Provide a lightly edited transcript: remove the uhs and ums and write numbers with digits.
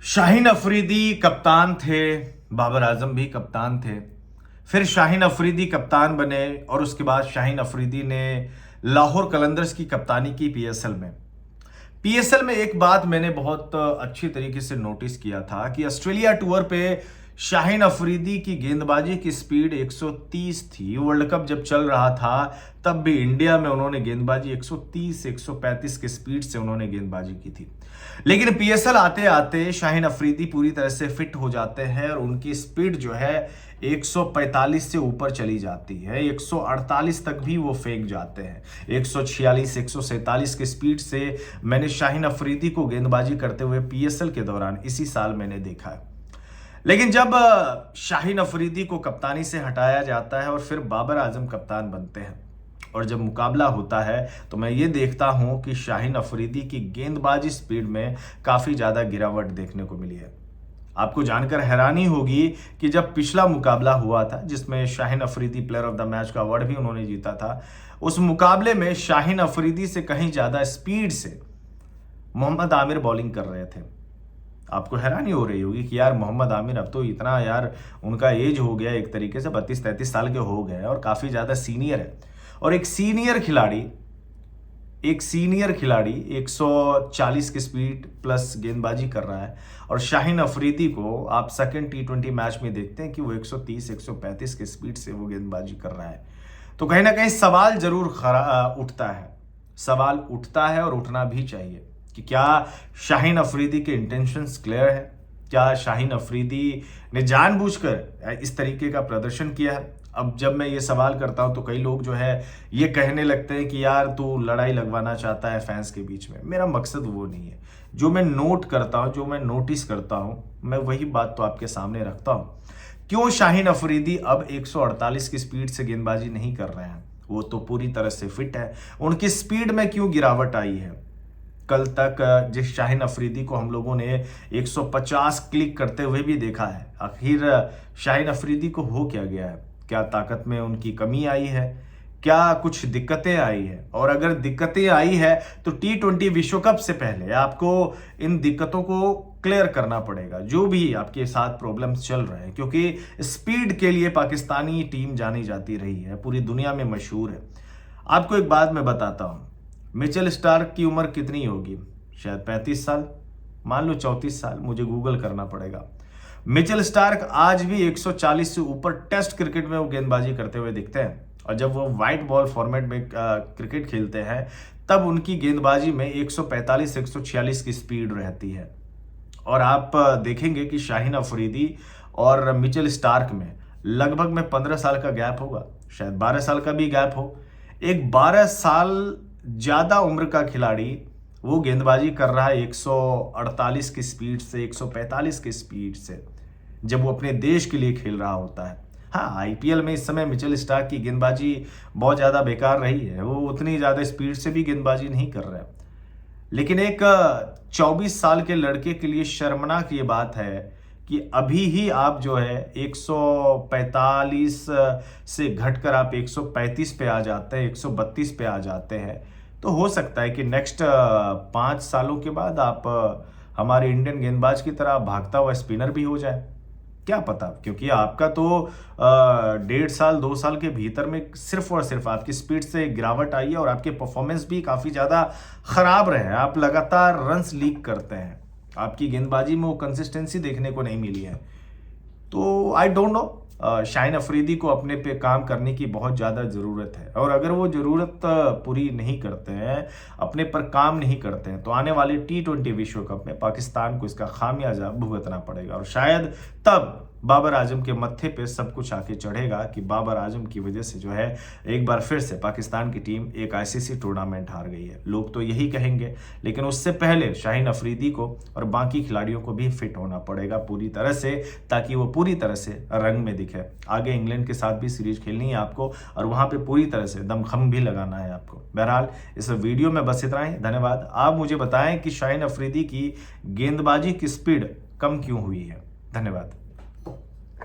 शाहीन अफरीदी कप्तान थे, बाबर आजम भी कप्तान थे। फिर शाहीन अफरीदी कप्तान बने और उसके बाद शाहीन अफरीदी ने लाहौर कलंदर्स की कप्तानी की पीएसएल में। पीएसएल में एक बात मैंने बहुत अच्छी तरीके से नोटिस किया था कि ऑस्ट्रेलिया टूर पे शाहीन अफरीदी की गेंदबाजी की स्पीड 130 थी। वर्ल्ड कप जब चल रहा था तब भी इंडिया में उन्होंने गेंदबाजी 130 135 की स्पीड से उन्होंने गेंदबाजी की थी। लेकिन पीएसएल आते आते शाहीन अफरीदी पूरी तरह से फिट हो जाते हैं और उनकी स्पीड जो है 145 से ऊपर चली जाती है, 148 तक भी वो फेंक जाते हैं। 146 147 की स्पीड से मैंने शाहीन अफरीदी को गेंदबाजी करते हुए पीएसएल के दौरान इसी साल मैंने देखा है। लेकिन जब शाहीन अफरीदी को कप्तानी से हटाया जाता है और फिर बाबर आजम कप्तान बनते हैं और जब मुकाबला होता है तो मैं ये देखता हूं कि शाहीन अफरीदी की गेंदबाजी स्पीड में काफ़ी ज़्यादा गिरावट देखने को मिली है। आपको जानकर हैरानी होगी कि जब पिछला मुकाबला हुआ था जिसमें Shaheen Afridi player of the match का अवार्ड भी उन्होंने जीता था, उस मुकाबले में शाहीन अफरीदी से कहीं ज़्यादा स्पीड से मोहम्मद आमिर बॉलिंग कर रहे थे। आपको हैरानी हो रही होगी कि यार मोहम्मद आमिर अब तो इतना यार उनका एज हो गया, एक तरीके से 32-33 साल के हो गए और काफ़ी ज़्यादा सीनियर है। और एक सीनियर खिलाड़ी 140 की स्पीड प्लस गेंदबाजी कर रहा है और शाहीन अफरीदी को आप सेकंड T20 मैच में देखते हैं कि वो 130 135 की स्पीड से वो गेंदबाजी कर रहा है। तो कहीं ना कहीं सवाल जरूर उठता है और उठना भी चाहिए कि क्या शाहीन अफरीदी के इंटेंशंस क्लियर है? क्या शाहीन अफरीदी ने जानबूझकर इस तरीके का प्रदर्शन किया है? अब जब मैं ये सवाल करता हूं तो कई लोग जो है ये कहने लगते हैं कि यार तू लड़ाई लगवाना चाहता है फैंस के बीच में। मेरा मकसद वो नहीं है। जो मैं नोट करता हूं, जो मैं नोटिस करता हूं, मैं वही बात तो आपके सामने रखता हूं। क्यों शाहीन अफरीदी अब 148 की स्पीड से गेंदबाजी नहीं कर रहे हैं? वो तो पूरी तरह से फिट है। उनकी स्पीड में क्यों गिरावट आई है? कल तक जिस शाहीन अफरीदी को हम लोगों ने 150 क्लिक करते हुए भी देखा है, आखिर शाहीन अफरीदी को हो क्या गया है? क्या ताकत में उनकी कमी आई है? क्या कुछ दिक्कतें आई है? और अगर दिक्कतें आई है तो T20 विश्व कप से पहले आपको इन दिक्कतों को क्लियर करना पड़ेगा, जो भी आपके साथ प्रॉब्लम्स चल रहे हैं, क्योंकि स्पीड के लिए पाकिस्तानी टीम जानी जाती रही है, पूरी दुनिया में मशहूर है। आपको एक बात मैं बताता हूं, मिचेल स्टार्क की उम्र कितनी होगी? शायद 35 साल, मान लो 34 साल, मुझे गूगल करना पड़ेगा। मिचेल स्टार्क आज भी 140 से ऊपर टेस्ट क्रिकेट में वो गेंदबाजी करते हुए दिखते हैं और जब वो वाइट बॉल फॉर्मेट में क्रिकेट खेलते हैं तब उनकी गेंदबाजी में 145 146 की स्पीड रहती है। और आप देखेंगे कि शाहीन अफरीदी और मिचेल स्टार्क में लगभग में 15 साल का गैप होगा, शायद 12 साल का भी गैप हो। एक 12 साल ज़्यादा उम्र का खिलाड़ी वो गेंदबाजी कर रहा है 148 की स्पीड से, 145 की स्पीड से, जब वो अपने देश के लिए खेल रहा होता है। हाँ, आईपीएल में इस समय मिचेल स्टार्क की गेंदबाजी बहुत ज़्यादा बेकार रही है, वो उतनी ज़्यादा स्पीड से भी गेंदबाजी नहीं कर रहा है। लेकिन एक 24 साल के लड़के के लिए शर्मनाक ये बात है कि अभी ही आप जो है 145 से घटकर आप 135 पे आ जाते हैं, 132 पे आ जाते हैं। तो हो सकता है कि नेक्स्ट 5 सालों के बाद आप हमारे इंडियन गेंदबाज की तरह भागता हुआ स्पिनर भी हो जाए, क्या पता? क्योंकि आपका तो 1.5 साल 2 साल के भीतर में सिर्फ और सिर्फ आपकी स्पीड से गिरावट आई है और आपके परफॉर्मेंस भी काफ़ी ज़्यादा खराब रहे हैं। आप लगातार रन्स लीक करते हैं, आपकी गेंदबाजी में वो कंसिस्टेंसी देखने को नहीं मिली है। तो I don't know, Shaheen Afridi को अपने पे काम करने की बहुत ज़्यादा ज़रूरत है और अगर वो ज़रूरत पूरी नहीं करते हैं, अपने पर काम नहीं करते हैं, तो आने वाले T20 विश्व कप में पाकिस्तान को इसका खामियाजा भुगतना पड़ेगा और शायद तब बाबर आजम के मत्थे पे सब कुछ आके चढ़ेगा कि बाबर आजम की वजह से जो है एक बार फिर से पाकिस्तान की टीम एक आईसीसी टूर्नामेंट हार गई है। लोग तो यही कहेंगे, लेकिन उससे पहले शाहीन अफरीदी को और बाकी खिलाड़ियों को भी फिट होना पड़ेगा पूरी तरह से, ताकि वो पूरी तरह से रंग में दिखे। आगे इंग्लैंड के साथ भी सीरीज खेलनी है आपको और वहां पे पूरी तरह से दमखम भी लगाना है आपको। बहरहाल इस वीडियो में बस इतना ही, धन्यवाद। आप मुझे बताएं कि शाहीन अफरीदी की गेंदबाजी की स्पीड कम क्यों हुई है? धन्यवाद।